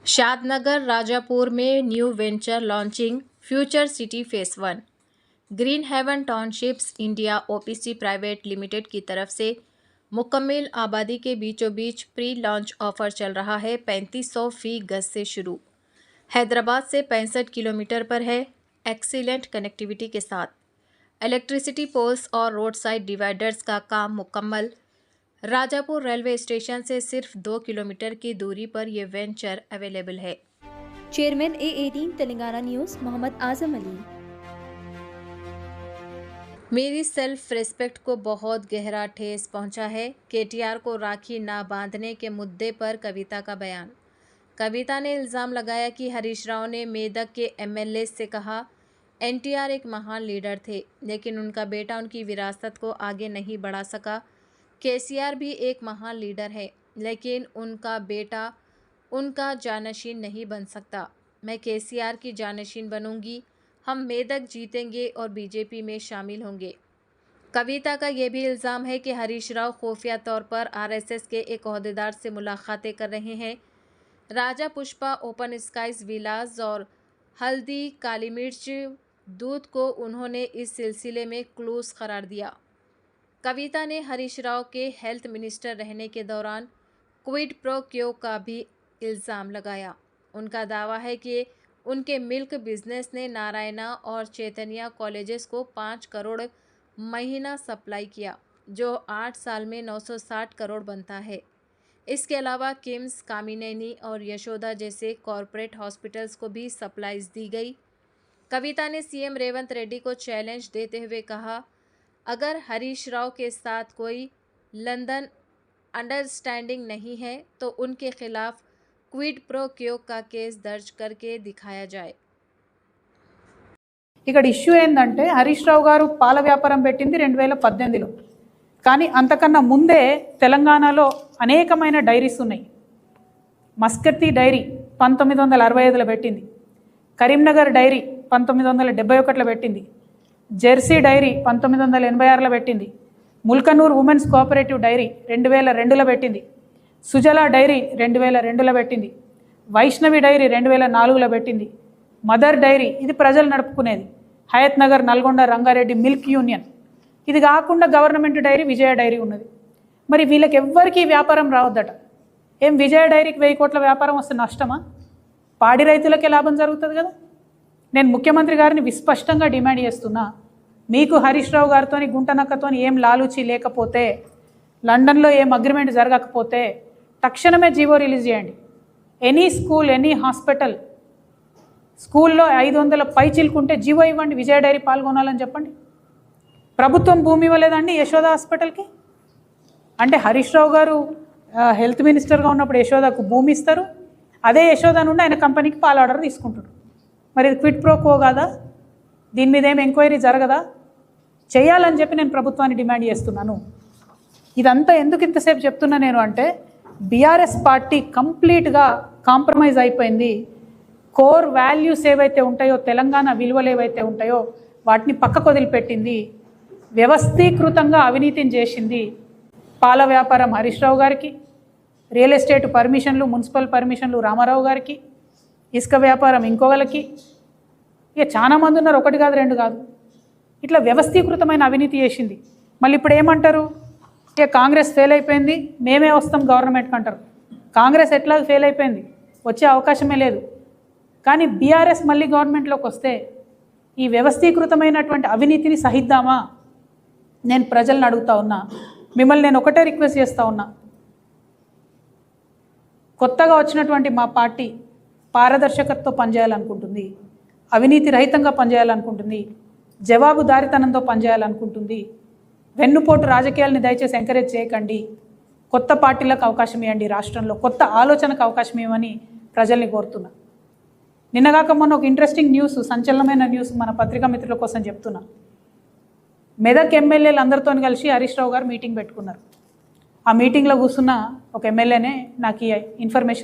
शादनगर राजापुर में new venture launching future city phase 1। Green haven townships India OPC private limited की तरफ से मुकम्मल आबादी के बीचों बीच प्री लॉन्च ऑफर चल रहा है। 3500 फी गज से शुरू, हैदराबाद से 65 किलोमीटर पर है। एक्सीलेंट कनेक्टिविटी के साथ इलेक्ट्रिसिटी पोल्स और रोड साइड डिवाइडर्स का काम मुकम्मल। राजापुर रेलवे स्टेशन से सिर्फ 2 किलोमीटर की दूरी पर यह वेंचर अवेलेबल है। Chairman A18 Telangana news Mohammad Azam Ali. मेरी सेल्फ रिस्पेक्ट को बहुत गहरा ठेस पहुंचा है। KTR को राखी ना बांधने के मुद्दे पर कविता का बयान। कविता ने इल्ज़ाम लगाया कि हरीश राव ने मेदक के MLA से कहा NTR एक महान लीडर थे, लेकिन उनका बेटा उनकी विरासत को आगे नहीं बढ़ा सका। KCR भी एक महान लीडर है, लेकिन उनका बेटा उनका जानशीन नहीं बन सकता। मैं KCR की जानशीन बनूंगी। हम मेदक जीतेंगे और बीजेपी में शामिल होंगे। कविता का यह भी इल्ज़ाम है कि हरीश राव खुफिया तौर पर RSS के एक ओहदेदार से मुलाकातें कर रहे हैं। राजा पुष्पा ओपन स्काइज विलास और हल्दी काली मिर्च दूध को उन्होंने इस सिलसिले में क्लूज करार दिया। कविता ने हरीश राव के हेल्थ मिनिस्टर रहने के दौरान क्विड प्रो क्यो का भी इल्ज़ाम लगाया। उनका दावा है कि उनके मिल्क बिजनेस ने नारायणा और चैतन्या कॉलेजेस को 5 करोड़ महीना सप्लाई किया, जो 8 साल में 960 करोड़ बनता है। इसके अलावा किम्स, कामिनेनी और यशोदा जैसे कॉरपोरेट हॉस्पिटल्स को भी सप्लाईज दी गई। कविता ने CM रेवंत रेड्डी को चैलेंज देते हुए कहा, अगर हरीश राव के साथ कोई लंदन अंडरस्टैंडिंग नहीं है तो उनके खिलाफ क्विड प्रो क्यो का केस दर्ज करके दिखाया जाए। ఇక్కడ ఇష్యూ ఏంటంటే హరీష్ రావు గారు పాల వ్యాపారం పెట్టింది 2018లో, కానీ అంతకన్నా ముందే తెలంగాణలో అనేకమైన డైరీస్ ఉన్నాయి. మస్కత్తి డైరీ 1965లో పెట్టింది, కరీంనగర్ డైరీ 1971లో పెట్టింది, జెర్సీ డైరీ 1986లో పెట్టింది, ముల్కనూర్ ఉమెన్స్ కోఆపరేటివ్ డైరీ 2002లో పెట్టింది, సుజలా డైరీ 2002లో పెట్టింది, వైష్ణవి డైరీ 2004లో పెట్టింది, మదర్ డైరీ ఇది ప్రజలు నడుపుకునేది, హయత్ నగర్ నల్గొండ రంగారెడ్డి మిల్క్ యూనియన్, ఇది కాకుండా గవర్నమెంట్ డైరీ విజయ డైరీ ఉన్నది. మరి వీళ్ళకి ఎవ్వరికీ వ్యాపారం రావద్దట. ఏం విజయ డైరీకి 1000 కోట్ల వ్యాపారం వస్తే నష్టమా? పాడి రైతులకే లాభం జరుగుతుంది కదా. నేను ముఖ్యమంత్రి గారిని విస్పష్టంగా డిమాండ్ చేస్తున్నా, మీకు హరీష్ రావు గారితో గుంటనక్కతో ఏం లాలూచి లేకపోతే, లండన్లో ఏం అగ్రిమెంట్ జరగకపోతే తక్షణమే జీవో రిలీజ్ చేయండి. ఎనీ స్కూల్, ఎనీ హాస్పిటల్, స్కూల్లో 500 పై చిలుకుంటే జీవో ఇవ్వండి, విజయ డైరీ పాల్గొనాలని చెప్పండి. ప్రభుత్వం భూమి ఇవ్వలేదండి యశోద హాస్పిటల్కి. అంటే హరీష్ రావు గారు హెల్త్ మినిస్టర్గా ఉన్నప్పుడు యశోదకు భూమి ఇస్తారు, అదే యశోద నుండి ఆయన కంపెనీకి పాల ఆర్డర్ తీసుకుంటారు. మరి ఇది క్విడ్ ప్రో కో కాదా? దీని మీద ఏం ఎంక్వైరీ జరగదా? చేయాలని చెప్పి నేను ప్రభుత్వాన్ని డిమాండ్ చేస్తున్నాను. ఇదంతా ఎందుకు ఇంతసేపు చెప్తున్నా నేను అంటే, బీఆర్ఎస్ పార్టీ కంప్లీట్గా కాంప్రమైజ్ అయిపోయింది. కోర్ వాల్యూస్ ఏవైతే ఉంటాయో, తెలంగాణ విలువలు ఏవైతే ఉంటాయో వాటిని పక్కకు వదిలిపెట్టింది. వ్యవస్థీకృతంగా అవినీతిని చేసింది. పాల వ్యాపారం హరీష్ రావు గారికి, రియల్ ఎస్టేట్ పర్మిషన్లు, మున్సిపల్ పర్మిషన్లు రామారావు గారికి, ఇసుక వ్యాపారం ఇంకొకరికి, ఇక చాలా మంది ఉన్నారు, ఒకటి కాదు రెండు కాదు. ఇట్లా వ్యవస్థీకృతమైన అవినీతి చేసింది. మళ్ళీ ఇప్పుడు ఏమంటారు, ఇక కాంగ్రెస్ ఫెయిల్ అయిపోయింది, మేమే వస్తాం గవర్నమెంట్కి అంటారు. కాంగ్రెస్ ఎట్లా ఫెయిల్ అయిపోయింది, వచ్చే అవకాశమే లేదు. కానీ బీఆర్ఎస్ మళ్ళీ గవర్నమెంట్లోకి వస్తే ఈ వ్యవస్థీకృతమైనటువంటి అవినీతిని సహిద్దామా? నేను ప్రజలను అడుగుతా ఉన్నా, మిమ్మల్ని నేను ఒకటే రిక్వెస్ట్ చేస్తూ ఉన్నా, కొత్తగా వచ్చినటువంటి మా పార్టీ పారదర్శకతతో పనిచేయాలనుకుంటుంది, అవినీతి రహితంగా పనిచేయాలనుకుంటుంది, జవాబుదారితనంతో పనిచేయాలనుకుంటుంది. వెన్నుపోటు రాజకీయాలని దయచేసి ఎంకరేజ్ చేయకండి. కొత్త పార్టీలకు అవకాశం ఇవ్వండి, రాష్ట్రంలో కొత్త ఆలోచనకు అవకాశం ఇవ్వమని ప్రజల్ని కోరుతున్నా. నిన్నగాక మొన్న ఒక ఇంట్రెస్టింగ్ న్యూస్, సంచలనమైన న్యూస్ మన పత్రికా మిత్రుల కోసం చెప్తున్నా. మెదక్ ఎమ్మెల్యేలు అందరితో కలిసి హరీష్ రావు గారు మీటింగ్ పెట్టుకున్నారు. ఆ మీటింగ్లో కూర్చున్న ఒక ఎమ్మెల్యేనే నాకు ఈ ఇన్ఫర్మేషన్